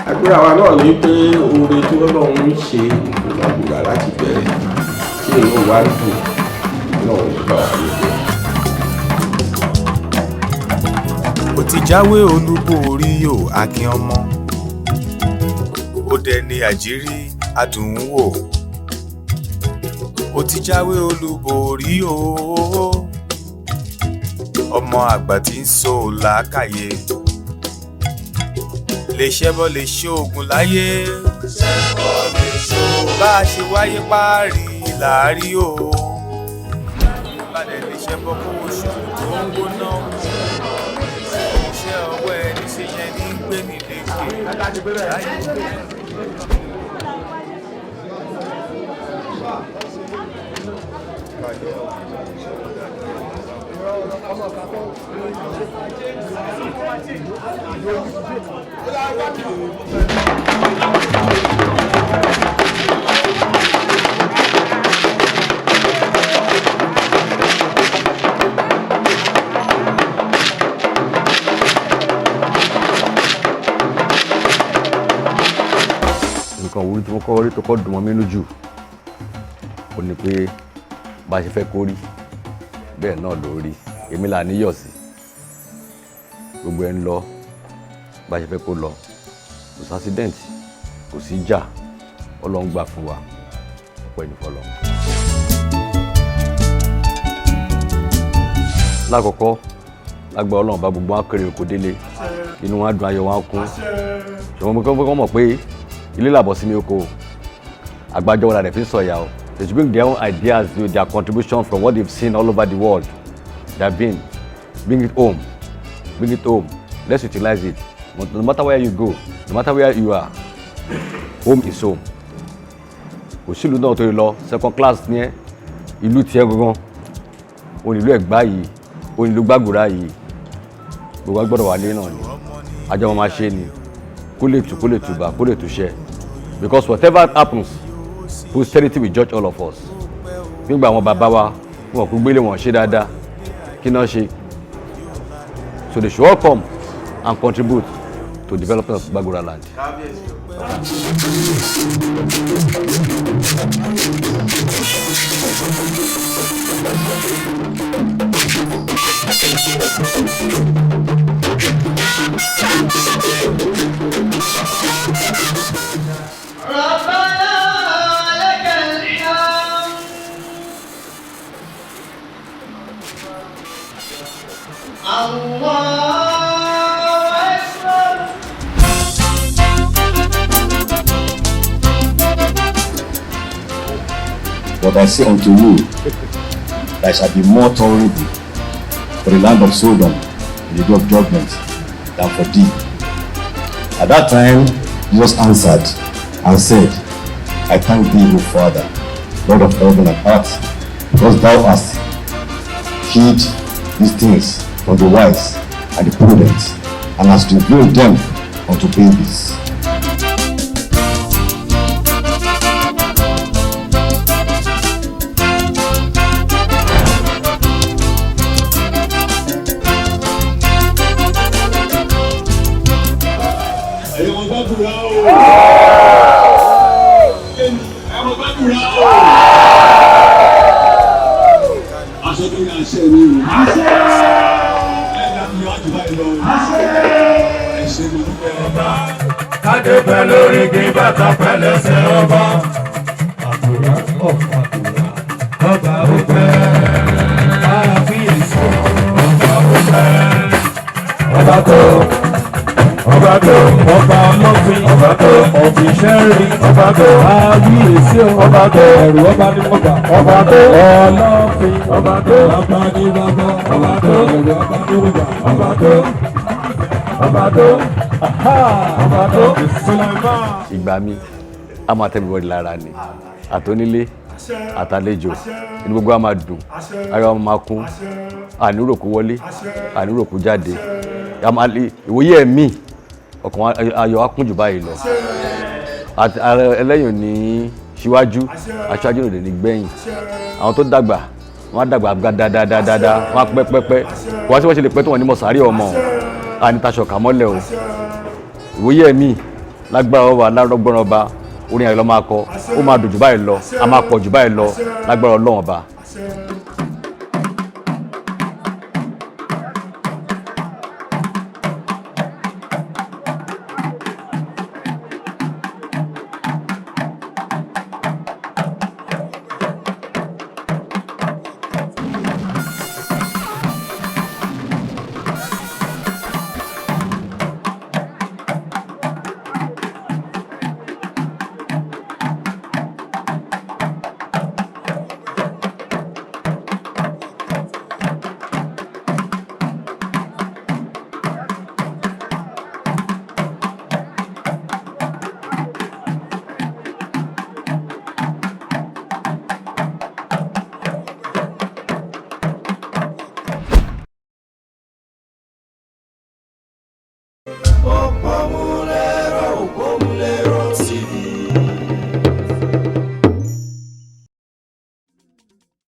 àdúrà wa náà ní pé oore tí Ọlọ́run ń ṣe ìgbàgbọ́ra láti bẹ̀rẹ̀ kí inú wa dùn náà nígbà wà níbẹ̀. ó ti jáwé olúborí o akin ọmọ ó dẹni àjírí adùnwò ó ti jáwé olúborí o ọmọ àgbà tí ń so làákàyè lè ṣẹbọ lè ṣoògùn láyé ṣẹbọ lè ṣoògùn bá a ṣe wáyé páàrí làárí o balẹ̀ lè ṣẹbọ kó oṣù tó ń gbóná iṣẹ́ ọwọ́ ẹni ṣe yẹn ní gbé nílékè láyé. nǹkan òwúrú tí mo kọ́ rí tó kọ́ dùn mọ́ mi lójú ó ní pé bá a ṣe fẹ́ kó rí bẹ́ẹ̀ náà ló rí èmi là níyọ̀ sí gbogbo ẹ̀ ń lọ bá a ṣe fẹ́ kó lọ kò sí accident kò sí ìjà Ọlọ́run gbà fún wa ọpẹ́ ní fọ́lọ́run. lákọ̀ọ́kọ́ lágbára Ọlọ́run bá gbogbo wọn kéré oko délé inú wọn dùn ayọ̀ wọn kún ṣùgbọ́n mo kọ́ mọ̀ pé ilé làbọ̀ sí mi oko àgbájọ wọn rẹ̀ fi ń sọ̀yà o. They should bring their own ideas with their contribution from what they've seen all over the world. They've been. Bring it home. Bring it home. Let's utilize it. No matter where you go, no matter where you are, home is home. Òṣìlú náà tó yẹ lọ second class ní ẹ ìlú tiẹ̀ gangan onílù Ẹ̀gbá yìí onílù Gbàgùrà yìí gbogbo agbọ́dọ̀ wà lé náà ni àjọ wọn máa ṣe ni kó lè tù kó lè tùbà kó lè túṣẹ́ because whatever happens posterity will judge all of us. Nígbà àwọn bàbá wa wọn kò gbélé wọn ṣe dáadáa kí náà ṣe so they should all come and contribute to development of Gbàgùrà land. But I say unto you, there shall be more tolerable for the land of Sodom in the day of judgment than for thee. At that time, Jesus answered and said, I thank thee, O Father, Lord of heaven and earth, because thou hast hid these things from the wise and the prudent, and hast revealed them unto babies. Adébẹ̀ lórí kí bàtà pẹ̀lẹ́sẹ̀ ọba. Àtùrà ọ̀pọ̀ àtùrà ọba òpẹ́. Káàbíyèsí ọba òpẹ́. Ọba tó ọba ọlọ́fin ọba tó ọ̀fìṣẹ́ rí ọba tó káàbíyèsí ọba tó ẹ̀rù ọba ní mọ́gbà ọba tó ọlọ́fin ọba tó ọba ní bàbá ọba tó ẹ̀rù ọba ní mọ́gbà ọba tó ọba tó. Ìgbà mi a máa tẹ́ everybody lára ni àtọ́nílé àtàlejò inú gbogbo a máa dùn ayọ̀ a máa kún àníròkú wọlé àníròkú jáde ìwòye ẹ̀mí ọkàn ayọ̀ á kún jù báyìí lọ ẹlẹ́yìn ní síwájú aṣáájú òde ní gbẹ̀yìn àwọn tó dàgbà wọ́n á dàgbà dáadáa wọ́n á pẹ́pẹ́pẹ́ wọ́n á sì wọ́n ṣe lè pẹ́ tó wọ́n ní mọ̀sárì ọmọ ànítaṣọ̀ kàmọ́lẹ̀ o ìwòye ẹ̀mí lágbára ọba lárọ́gbọ́n ọba orin ayọ̀ ló máa kọ ó máa dùn jù báyìí lọ a máa pọ̀ jù báyìí lọ lágbára Ọlọ́run ọba.